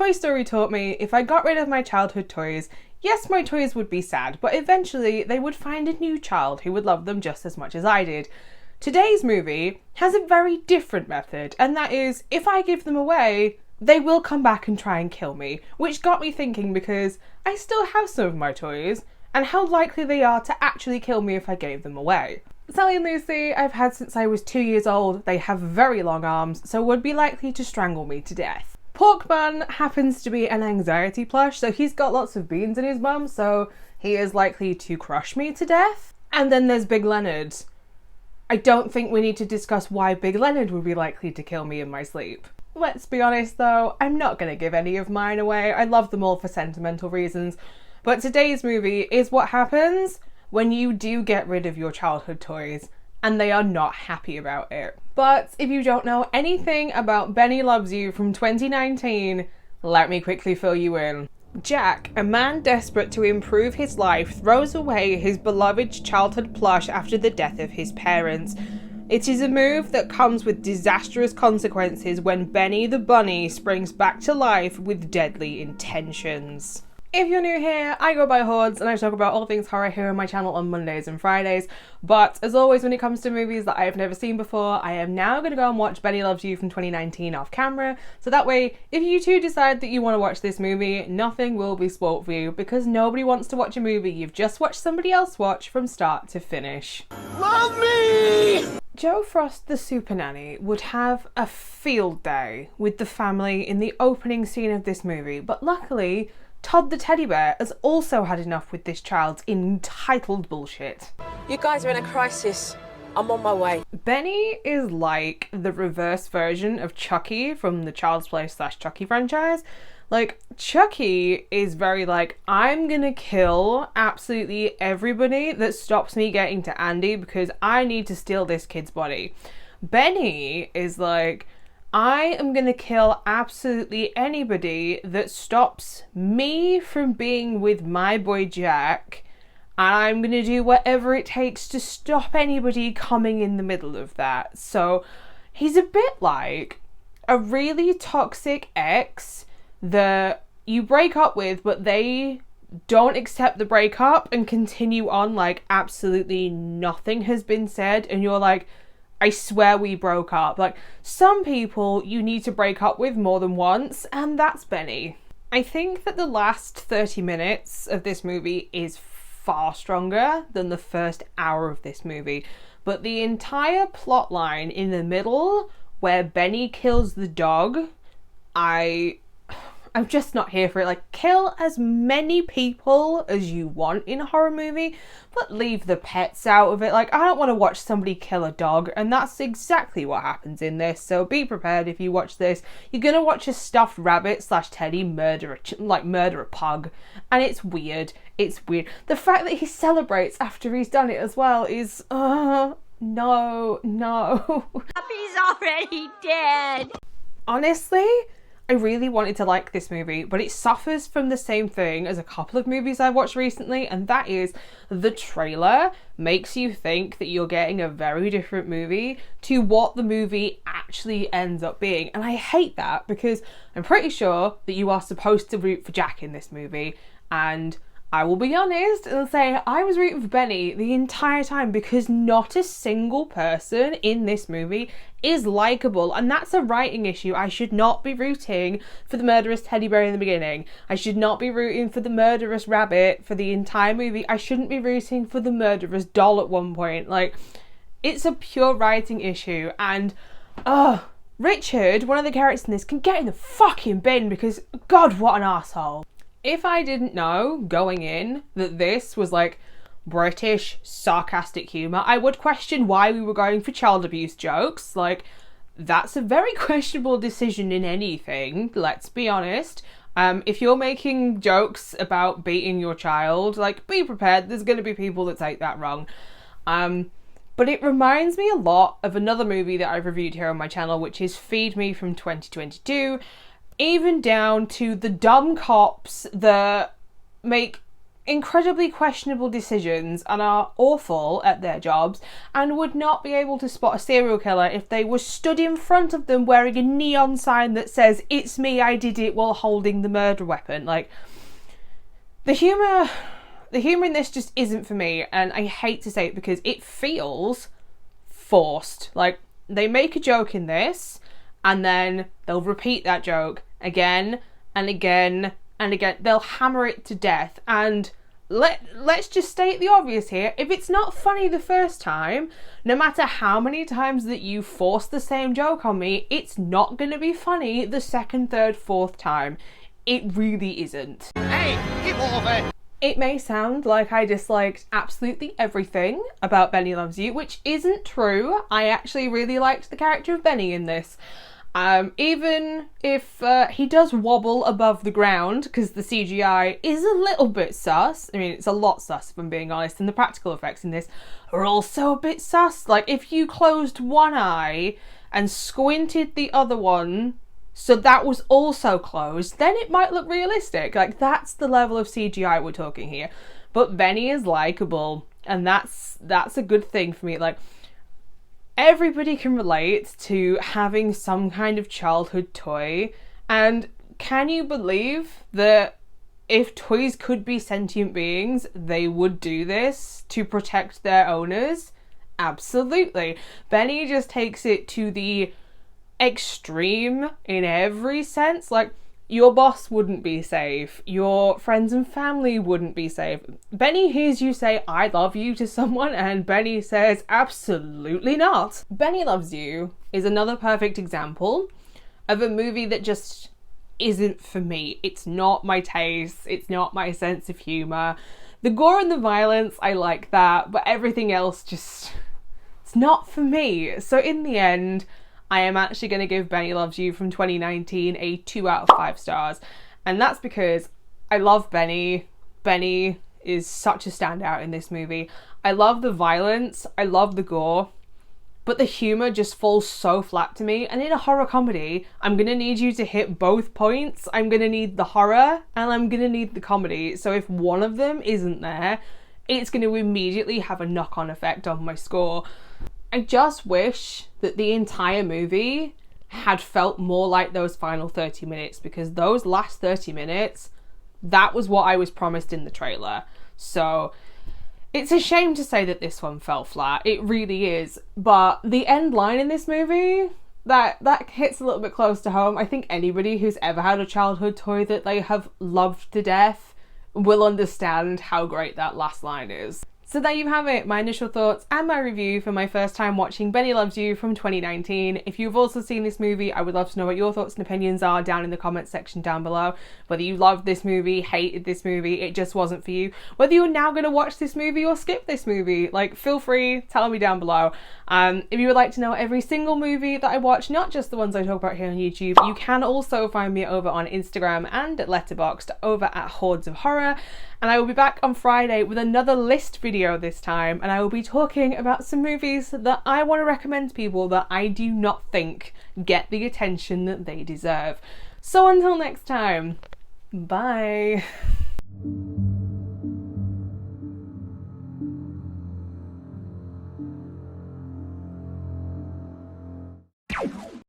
Toy Story taught me if I got rid of my childhood toys, yes, my toys would be sad, but eventually they would find a new child who would love them just as much as I did. Today's movie has a very different method, and that is, if I give them away, they will come back and try and kill me, which got me thinking because I still have some of my toys, and how likely they are to actually kill me if I gave them away. Sally and Lucy I've had since I was 2 years old. They have very long arms, so would be likely to strangle me to death. Porkbun happens to be an anxiety plush, so he's got lots of beans in his bum, so he is likely to crush me to death. And then there's Big Leonard. I don't think we need to discuss why Big Leonard would be likely to kill me in my sleep. Let's be honest though, I'm not going to give any of mine away. I love them all for sentimental reasons. But today's movie is what happens when you do get rid of your childhood toys and they are not happy about it. But if you don't know anything about Benny Loves You from 2019, let me quickly fill you in. Jack, a man desperate to improve his life, throws away his beloved childhood plush after the death of his parents. It is a move that comes with disastrous consequences when Benny the bunny springs back to life with deadly intentions. If you're new here, I go by Hordes and I talk about all things horror here on my channel on Mondays and Fridays. But as always, when it comes to movies that I have never seen before, I am now going to go and watch Benny Loves You from 2019 off camera. So that way, if you too decide that you want to watch this movie, nothing will be spoilt for you because nobody wants to watch a movie you've just watched somebody else watch from start to finish. Love me! Joe Frost the Super Nanny would have a field day with the family in the opening scene of this movie, but luckily, Todd the teddy bear has also had enough with this child's entitled bullshit. You guys are in a crisis. I'm on my way. Benny is like the reverse version of Chucky from the Child's Play / Chucky franchise. Like, Chucky is very like, I'm gonna kill absolutely everybody that stops me getting to Andy because I need to steal this kid's body. Benny is like, I am going to kill absolutely anybody that stops me from being with my boy Jack, and I'm going to do whatever it takes to stop anybody coming in the middle of that. So he's a bit like a really toxic ex that you break up with, but they don't accept the breakup and continue on like absolutely nothing has been said, and you're like, I swear we broke up. Like, some people you need to break up with more than once, and that's Benny. I think that the last 30 minutes of this movie is far stronger than the first hour of this movie, but the entire plot line in the middle where Benny kills the dog, I'm just not here for it. Like, kill as many people as you want in a horror movie, but leave the pets out of it. Like, I don't want to watch somebody kill a dog, and that's exactly what happens in this. So be prepared if you watch this. You're gonna watch a stuffed rabbit / teddy murder a pug, and it's weird. It's weird. The fact that he celebrates after he's done it as well is, no. He's already dead. Honestly, I really wanted to like this movie, but it suffers from the same thing as a couple of movies I watched recently, and that is the trailer makes you think that you're getting a very different movie to what the movie actually ends up being. And I hate that because I'm pretty sure that you are supposed to root for Jack in this movie, and I will be honest and say I was rooting for Benny the entire time because not a single person in this movie is likeable, and that's a writing issue. I should not be rooting for the murderous teddy bear in the beginning. I should not be rooting for the murderous rabbit for the entire movie. I shouldn't be rooting for the murderous doll at one point. Like, it's a pure writing issue, and Richard, one of the characters in this, can get in the fucking bin because, God, what an asshole. If I didn't know going in that this was like British sarcastic humour, I would question why we were going for child abuse jokes. Like, that's a very questionable decision in anything, let's be honest. If you're making jokes about beating your child, like, be prepared, there's going to be people that take that wrong. But it reminds me a lot of another movie that I've reviewed here on my channel, which is Feed Me from 2022. Even down to the dumb cops that make incredibly questionable decisions and are awful at their jobs and would not be able to spot a serial killer if they were stood in front of them wearing a neon sign that says, "It's me, I did it," while holding the murder weapon. Like, the humour in this just isn't for me, and I hate to say it because it feels forced. Like, they make a joke in this and then they'll repeat that joke again and again and again. They'll hammer it to death, and let's just state the obvious here. If it's not funny the first time, no matter how many times that you force the same joke on me, it's not going to be funny the second, third, fourth time. It really isn't. Hey, give over! It may sound like I disliked absolutely everything about Benny Loves You, which isn't true. I actually really liked the character of Benny in this. Even if he does wobble above the ground, because the CGI is a little bit sus. I mean, it's a lot sus if I'm being honest, and the practical effects in this are also a bit sus. Like, if you closed one eye and squinted the other one so that was also closed, then it might look realistic. Like, that's the level of CGI we're talking here. But Benny is likeable, and that's a good thing for me. Like, everybody can relate to having some kind of childhood toy, and can you believe that if toys could be sentient beings, they would do this to protect their owners? Absolutely. Benny just takes it to the extreme in every sense. Like, your boss wouldn't be safe, your friends and family wouldn't be safe. Benny hears you say "I love you" to someone and Benny says absolutely not. Benny Loves You is another perfect example of a movie that just isn't for me. It's not my taste, it's not my sense of humour. The gore and the violence, I like that, but everything else just, it's not for me. So in the end, I am actually going to give Benny Loves You from 2019 a 2 out of 5 stars. And that's because I love Benny. Benny is such a standout in this movie. I love the violence, I love the gore, but the humour just falls so flat to me. And in a horror comedy, I'm going to need you to hit both points. I'm going to need the horror and I'm going to need the comedy. So if one of them isn't there, it's going to immediately have a knock-on effect on my score. I just wish that the entire movie had felt more like those final 30 minutes, because those last 30 minutes, that was what I was promised in the trailer. So it's a shame to say that this one fell flat. It really is. But the end line in this movie, that hits a little bit close to home. I think anybody who's ever had a childhood toy that they have loved to death will understand how great that last line is. So there you have it, my initial thoughts and my review for my first time watching Benny Loves You from 2019. If you've also seen this movie, I would love to know what your thoughts and opinions are down in the comments section down below. Whether you loved this movie, hated this movie, it just wasn't for you. Whether you're now going to watch this movie or skip this movie, like, feel free, tell me down below. If you would like to know every single movie that I watch, not just the ones I talk about here on YouTube, you can also find me over on Instagram and at Letterboxd over at HordesOfHorror. And I will be back on Friday with another list video this time, and I will be talking about some movies that I want to recommend to people that I do not think get the attention that they deserve. So until next time, bye.